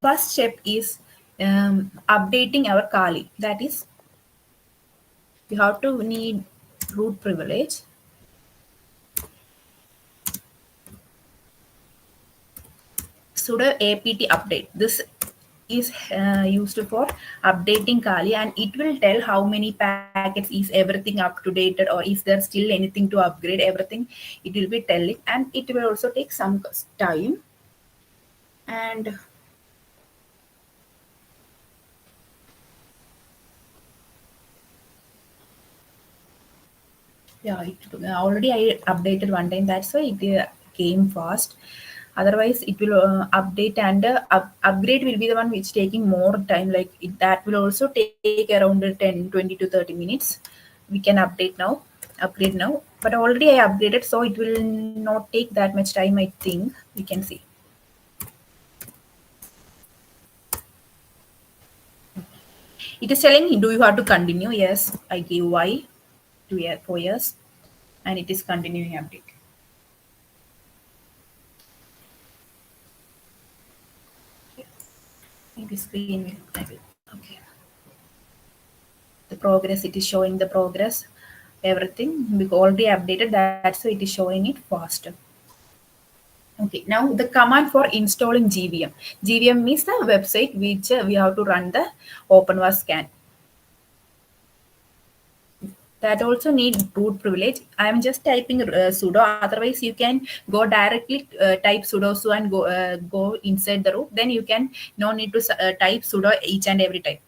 first step is updating our Kali. That is, we have to need root privilege. Sudo apt update. This is used for updating Kali, and it will tell how many packets is everything up to date, or is there still anything to upgrade. Everything it will be telling, and it will also take some time. And yeah, already I updated one time. That's why it came fast. Otherwise, it will update, and upgrade will be the one which taking more time. Like that will also take around 10, 20 to 30 minutes. We can upgrade now. But already I upgraded, so it will not take that much time. I think we can see. It is telling, do you have to continue? Yes, I give Y to 4 years, and it is continuing update. Maybe screen will, I will, okay. The progress, it is showing the progress, everything, we already updated, that's why it is showing it faster. Okay, now the command for installing GVM. GVM means the website which we have to run the OpenVAS scan. That also need root privilege. I am just typing sudo. Otherwise, you can go directly type sudo su and go inside the root. Then you can no need to type sudo each and every time.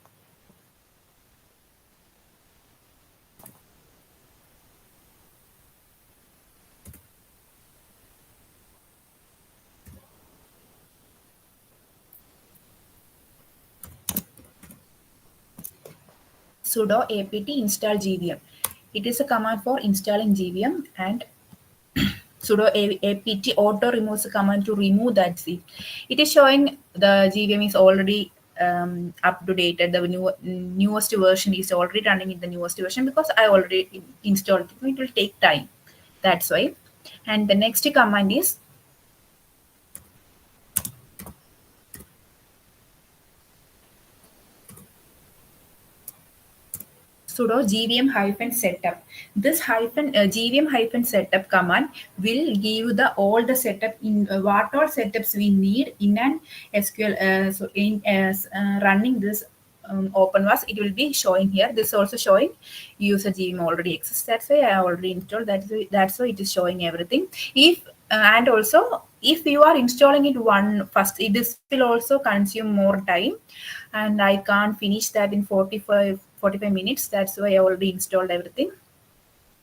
Sudo apt install GVM. It is a command for installing GVM, and sudo apt auto removes a command to remove that zip. It is showing the GVM is already up to date. The newest version is already running in the newest version because I already installed it. It will take time. That's why. And the next command is sudo gvm-setup. This gvm-setup command will give the all the setup in what all setups we need in an SQL. So in as running this OpenVAS, it will be showing here. This is also showing user GVM already exists. That's why I already installed. That's why it is showing everything. If and also if you are installing it one first, this will also consume more time, and I can't finish that in 45 minutes. That's why I already installed everything.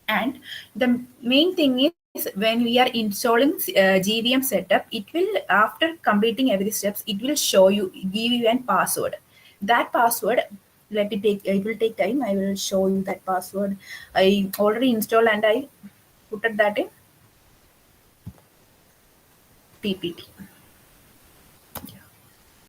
And the main thing is, when we are installing GVM setup, it will, after completing every steps, it will show you, give you a password. That password, it will take time. I will show you that password. I already installed and I put that in PPT.